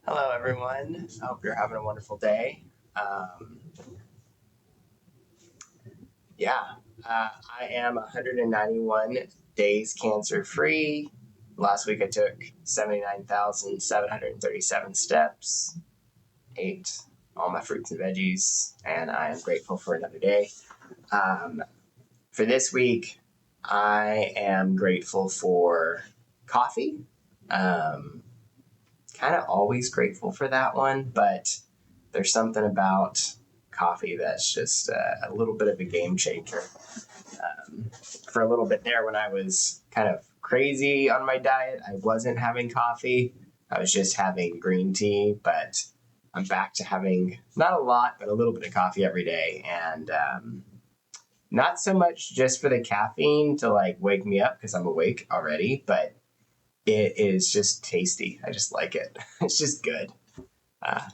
Hello, everyone. I hope you're having a wonderful day. Um, yeah, I am 191 days cancer free. Last week I took 79,737 steps, ate all my fruits and veggies, and I am grateful for another day. For this week, I am grateful for coffee. Kind of always grateful for that one, but there's something about coffee that's just a little bit of a game changer. For a little bit there, when I was kind of crazy on my diet, I wasn't having coffee. I was just having green tea, but I'm back to having not a lot, but a little bit of coffee every day. And not so much just for the caffeine to like wake me up because I'm awake already, but it is just tasty. I just like it. It's just good.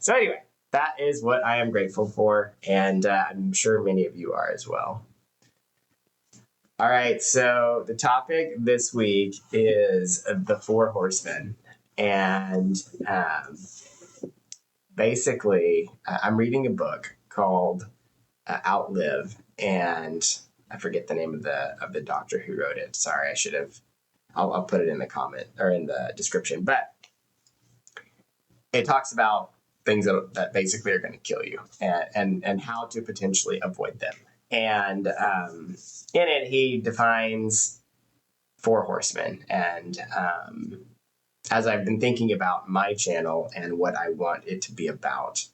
So anyway, that is what I am grateful for, and I'm sure many of you are as well. All right, so the topic this week is the Four Horsemen, and basically, I'm reading a book called Outlive, and I forget the name of the doctor who wrote it. Sorry, I should have. I'll put it in the comment or in the description, but it talks about things that basically are going to kill you and how to potentially avoid them. And in it, he defines Four Horsemen. And as I've been thinking about my channel and what I want it to be about,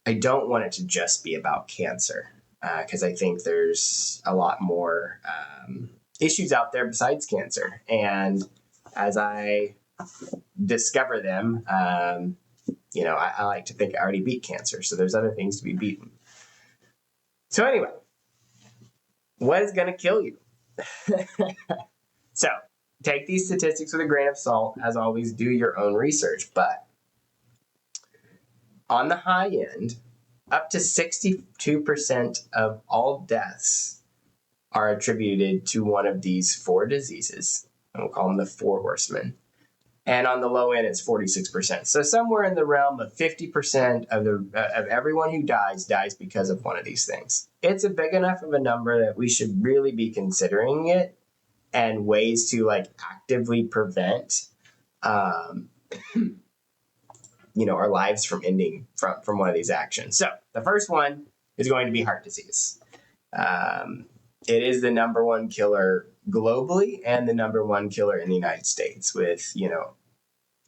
I don't want it to just be about cancer, because I think there's a lot more issues out there besides cancer. And as I discover them, I like to think I already beat cancer. So there's other things to be beaten. So anyway, what is going to kill you? So take these statistics with a grain of salt. As always, do your own research. But on the high end, up to 62% of all deaths are attributed to one of these four diseases. And we'll call them the Four Horsemen. And on the low end, it's 46%. So somewhere in the realm of 50% of everyone who dies because of one of these things. It's a big enough of a number that we should really be considering it and ways to like actively prevent, our lives from ending from one of these actions. So the first one is going to be heart disease. It is the number one killer globally and the number one killer in the United States with,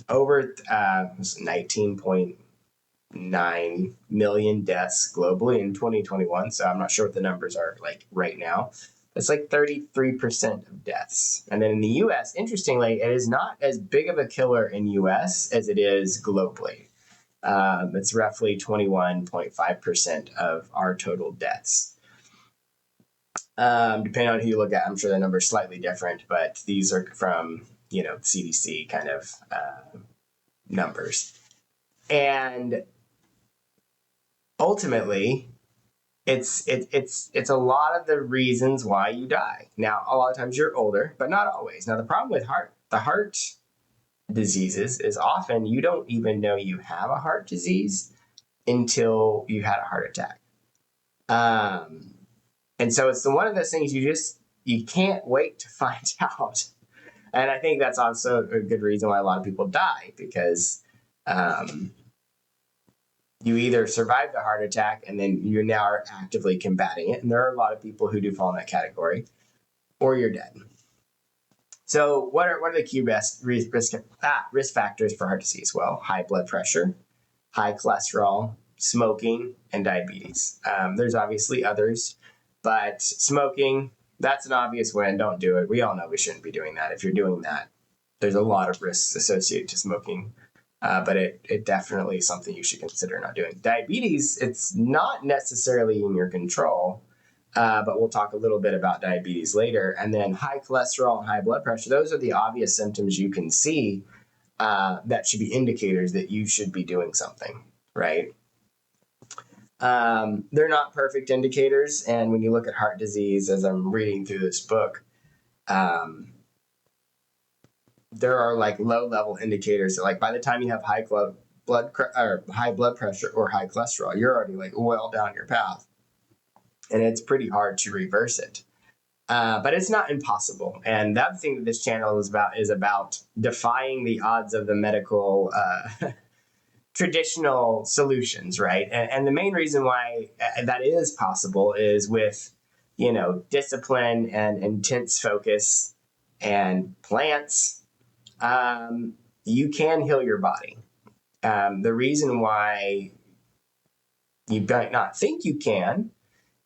over 19.9 million deaths globally in 2021. So I'm not sure what the numbers are like right now. It's like 33% of deaths. And then in the US, interestingly, it is not as big of a killer in US as it is globally. It's roughly 21.5% of our total deaths. Depending on who you look at, I'm sure the number is slightly different, but these are from, CDC kind of numbers. And ultimately, it's a lot of the reasons why you die. Now, a lot of times you're older, but not always. Now, the problem with the heart diseases is often you don't even know you have a heart disease until you had a heart attack. And so it's one of those things you can't wait to find out. And I think that's also a good reason why a lot of people die, because you either survive the heart attack and then you now are actively combating it. And there are a lot of people who do fall in that category, or you're dead. So what are the key risk factors for heart disease? Well, high blood pressure, high cholesterol, smoking, and diabetes. There's obviously others, but smoking, that's an obvious win. Don't do it. We all know we shouldn't be doing that. If you're doing that, there's a lot of risks associated to smoking, but it definitely is something you should consider not doing. Diabetes, it's not necessarily in your control, but we'll talk a little bit about diabetes later. And then high cholesterol and high blood pressure, those are the obvious symptoms you can see that should be indicators that you should be doing something, right? They're not perfect indicators. And when you look at heart disease, as I'm reading through this book, there are like low level indicators that like by the time you have high or high blood pressure or high cholesterol. You're already like well down your path, and it's pretty hard to reverse it. But it's not impossible. And that thing that this channel is about defying the odds of the medical traditional solutions, right? And the main reason why that is possible is with, discipline and intense focus and plants, you can heal your body. The reason why you might not think you can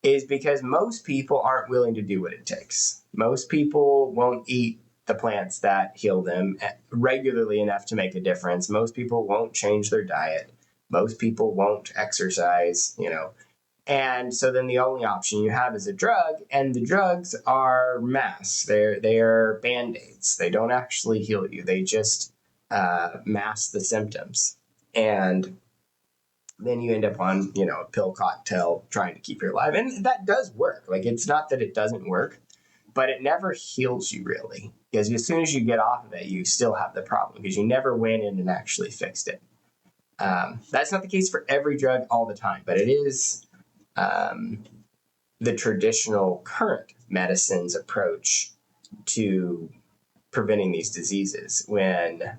is because most people aren't willing to do what it takes. Most people won't eat the plants that heal them regularly enough to make a difference. Most people won't change their diet. Most people won't exercise, And so then the only option you have is a drug, and the drugs are masks. They're Band-Aids. They don't actually heal you. They just mask the symptoms. And then you end up on, a pill cocktail trying to keep you alive. And that does work. Like, it's not that it doesn't work, but it never heals you really. Because as soon as you get off of it, you still have the problem because you never went in and actually fixed it. That's not the case for every drug all the time, but it is the traditional current medicine's approach to preventing these diseases when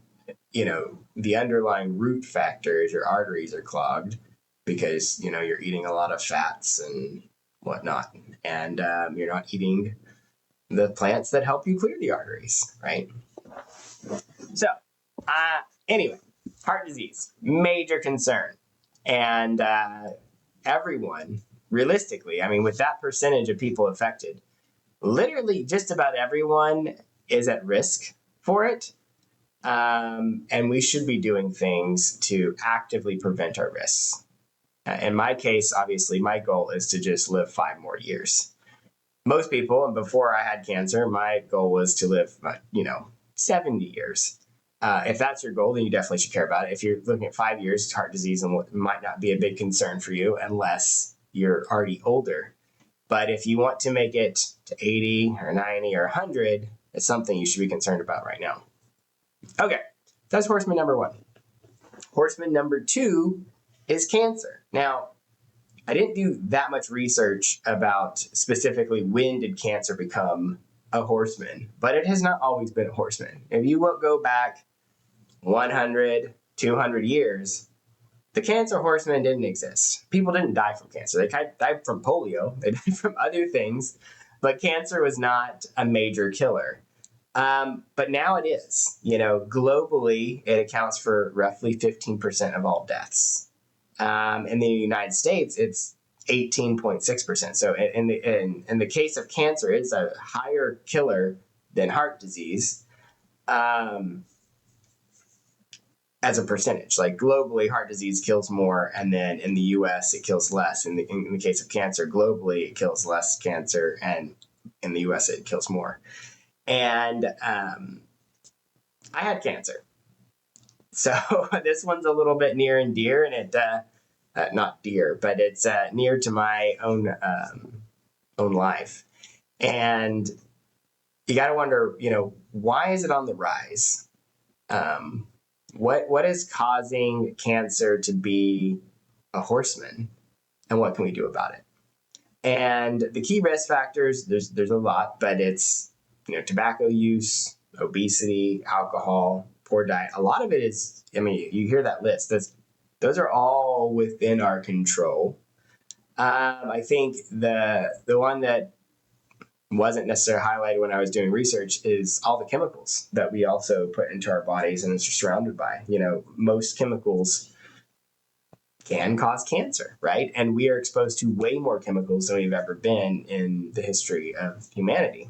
the underlying root factor is your arteries are clogged because, you're eating a lot of fats and whatnot. And you're not eating the plants that help you clear the arteries, right? So, anyway, heart disease, major concern. And everyone, realistically, with that percentage of people affected, literally just about everyone is at risk for it. And we should be doing things to actively prevent our risks. In my case, obviously, my goal is to just live 5 more years. Most people, and before I had cancer, my goal was to live, 70 years. If that's your goal, then you definitely should care about it. If you're looking at 5 years, heart disease might not be a big concern for you unless you're already older. But if you want to make it to 80 or 90 or 100, it's something you should be concerned about right now. Okay, that's horseman number 1. Horseman number 2 is cancer. Now, I didn't do that much research about specifically when did cancer become a horseman, but it has not always been a horseman. If you go back 100, 200 years, the cancer horseman didn't exist. People didn't die from cancer. They died from polio. They died from other things, but cancer was not a major killer. But now it is. Globally, it accounts for roughly 15% of all deaths. In the United States, it's 18.6%. So in the case of cancer, it's a higher killer than heart disease as a percentage. Like globally, heart disease kills more, and then in the U.S., it kills less. In the case of cancer, globally, it kills less cancer, and in the U.S., it kills more. And I had cancer. So this one's a little bit near and dear, and it, not dear, but it's near to my own life. And you got to wonder, why is it on the rise? What is causing cancer to be a horseman, and what can we do about it? And the key risk factors, there's a lot, but it's, tobacco use, obesity, alcohol, poor diet. A lot of it is, you hear that list. Those are all within our control. I think the one that wasn't necessarily highlighted when I was doing research is all the chemicals that we also put into our bodies and it's surrounded by. Most chemicals can cause cancer, right? And we are exposed to way more chemicals than we've ever been in the history of humanity.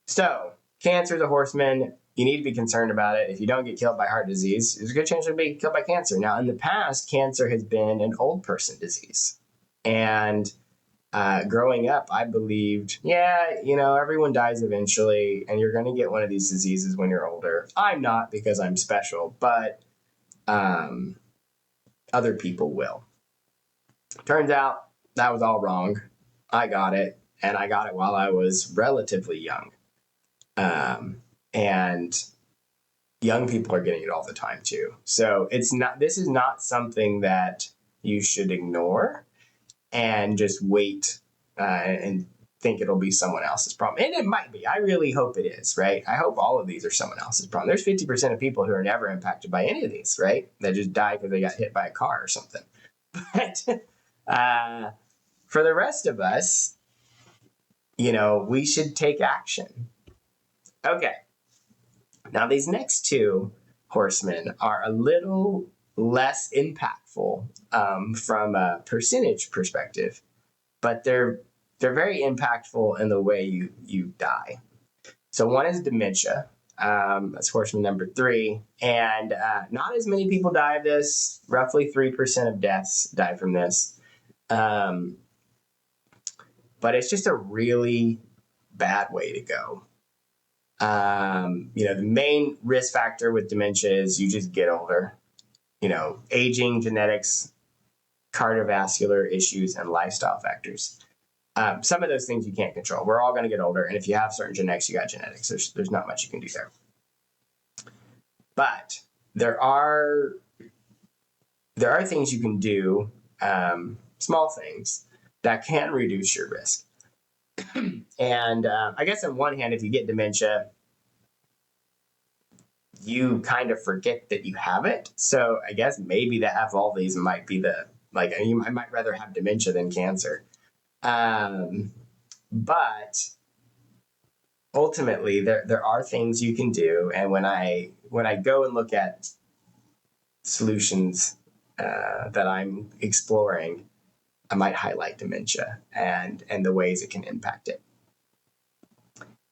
So, cancer is a horseman. You need to be concerned about it. If you don't get killed by heart disease, there's a good chance you'll be killed by cancer. Now, in the past, cancer has been an old person disease. And growing up, I believed, everyone dies eventually, and you're going to get one of these diseases when you're older. I'm not because I'm special, but other people will. Turns out that was all wrong. I got it, and I got it while I was relatively young. And young people are getting it all the time too. So this is not something that you should ignore and just wait and think it'll be someone else's problem. And it might be. I really hope it is, right? I hope all of these are someone else's problem. There's 50% of people who are never impacted by any of these, right? That just die because they got hit by a car or something. But for the rest of us, we should take action. Okay. Now, these next two horsemen are a little less impactful from a percentage perspective, but they're very impactful in the way you die. So one is dementia. That's horseman number 3. And not as many people die of this. Roughly 3% of deaths die from this. But it's just a really bad way to go. The main risk factor with dementia is you just get older. Aging, genetics, cardiovascular issues, and lifestyle factors. Some of those things you can't control. We're all going to get older, and if you have certain genetics, you got genetics. There's not much you can do there. But there are things you can do, small things, that can reduce your risk. And I guess on one hand, if you get dementia, you kind of forget that you have it. So I guess maybe the have all these might be I might rather have dementia than cancer. But ultimately, there are things you can do. And when I go and look at solutions that I'm exploring, I might highlight dementia and the ways it can impact it.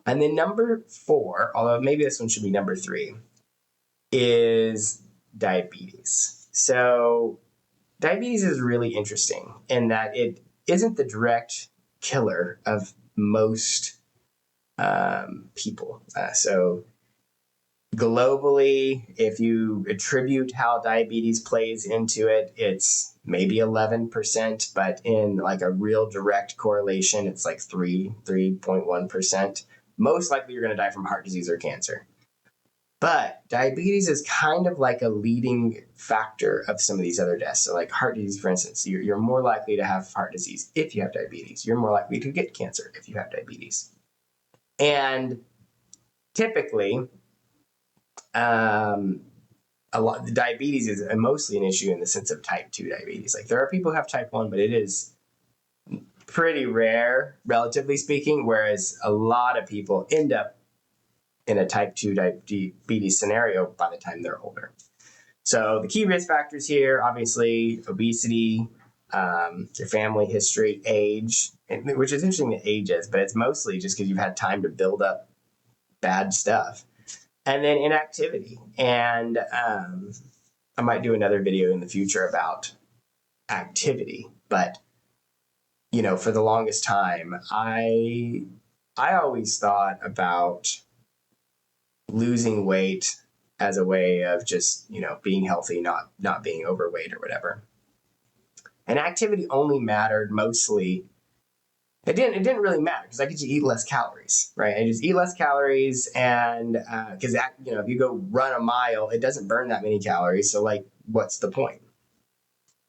And then number 4, although maybe this one should be number 3, is diabetes. So diabetes is really interesting in that it isn't the direct killer of most people. So globally, if you attribute how diabetes plays into it, it's maybe 11%, but in like a real direct correlation, it's like 3.1%. Most likely you're going to die from heart disease or cancer. But diabetes is kind of like a leading factor of some of these other deaths. So like heart disease, for instance, you're more likely to have heart disease if you have diabetes. You're more likely to get cancer if you have diabetes. And typically, the diabetes is mostly an issue in the sense of type 2 diabetes. Like there are people who have type 1, but it is pretty rare, relatively speaking, whereas a lot of people end up in a type 2 diabetes scenario by the time they're older. So the key risk factors here, obviously, obesity, your family history, age, which is interesting that age is, but it's mostly just because you've had time to build up bad stuff. And then inactivity. And I might do another video in the future about activity. But, for the longest time, I always thought about losing weight as a way of just, being healthy, not being overweight or whatever. And activity only mattered mostly. It didn't really matter because I could just eat less calories, right? I just eat less calories, and because if you go run a mile, it doesn't burn that many calories. So what's the point?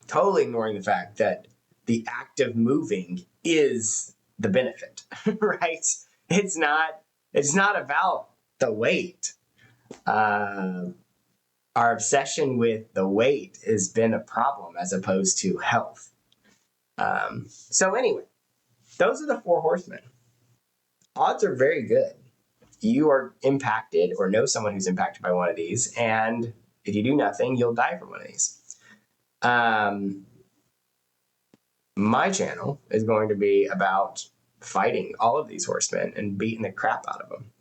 Totally ignoring the fact that the act of moving is the benefit, right? It's not about the weight. Our obsession with the weight has been a problem as opposed to health. So anyway, those are the 4 horsemen. Odds are very good. You are impacted or know someone who's impacted by one of these, and if you do nothing, you'll die from one of these. My channel is going to be about fighting all of these horsemen and beating the crap out of them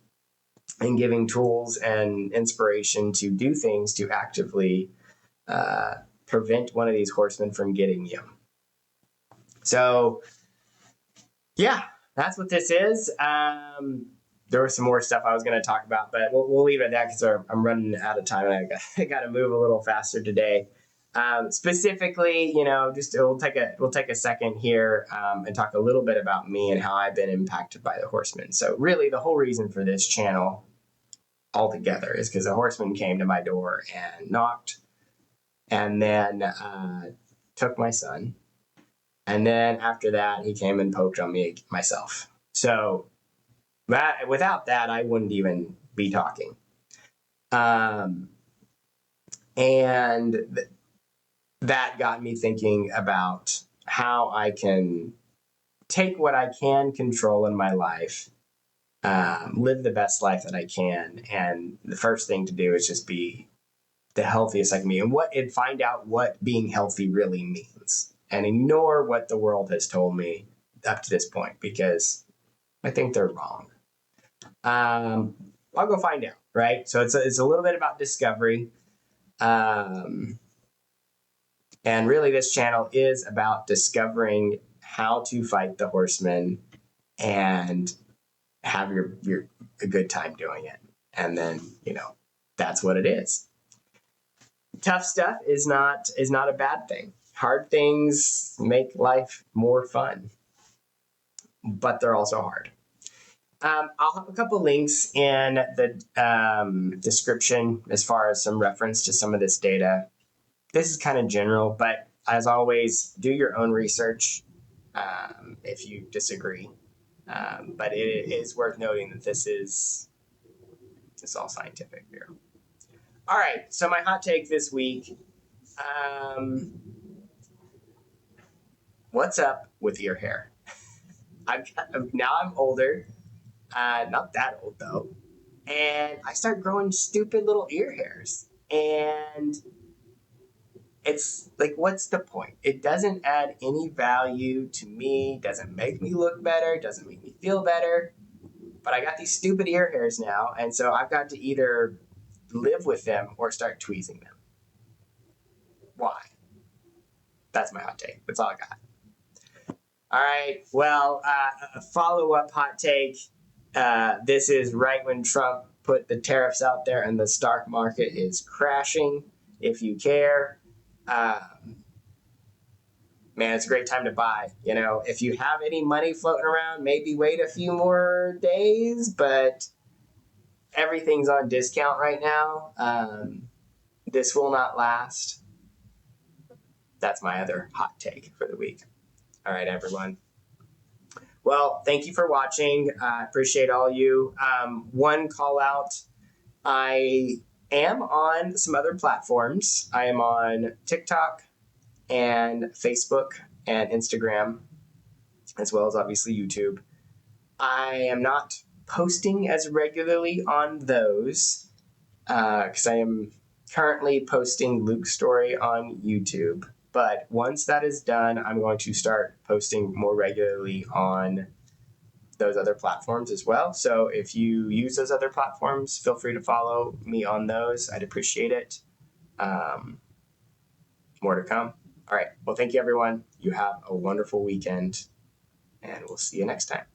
and giving tools and inspiration to do things to actively prevent one of these horsemen from getting you. So, yeah, that's what this is. There was some more stuff I was going to talk about, but we'll leave it at that because I'm running out of time and I got to move a little faster today. Specifically, we'll take a second here and talk a little bit about me and how I've been impacted by the horsemen. So really, the whole reason for this channel altogether is because a horseman came to my door and knocked, and then took my son. And then after that, he came and poked on me myself. So without that, I wouldn't even be talking. And that got me thinking about how I can take what I can control in my life, live the best life that I can. And the first thing to do is just be the healthiest I can be, and find out what being healthy really means, and ignore what the world has told me up to this point, because I think they're wrong. I'll go find out, right? So it's a little bit about discovery. And really, this channel is about discovering how to fight the horsemen and have a good time doing it. And then, that's what it is. Tough stuff is not a bad thing. Hard things make life more fun, but they're also hard. I'll have a couple links in the description as far as some reference to some of this data. This is kind of general, but as always, do your own research if you disagree. But it is worth noting that it's all scientific here. All right, so my hot take this week. What's up with your hair? Now I'm older. Not that old though. And I start growing stupid little ear hairs. And it's like, what's the point? It doesn't add any value to me, doesn't make me look better, doesn't make me feel better. But I got these stupid ear hairs now, and so I've got to either live with them or start tweezing them. Why? That's my hot take. That's all I got. All right. Well, a follow-up hot take. This is right when Trump put the tariffs out there and the stock market is crashing. If you care, man, it's a great time to buy. If you have any money floating around, maybe wait a few more days, but everything's on discount right now. This will not last. That's my other hot take for the week. All right, everyone. Well, thank you for watching. I appreciate all you. One call out. I am on some other platforms. I am on TikTok and Facebook and Instagram, as well as obviously YouTube. I am not posting as regularly on those because I am currently posting Luke's story on YouTube. But once that is done, I'm going to start posting more regularly on those other platforms as well. So if you use those other platforms, feel free to follow me on those. I'd appreciate it. More to come. All right. Well, thank you, everyone. You have a wonderful weekend, and we'll see you next time.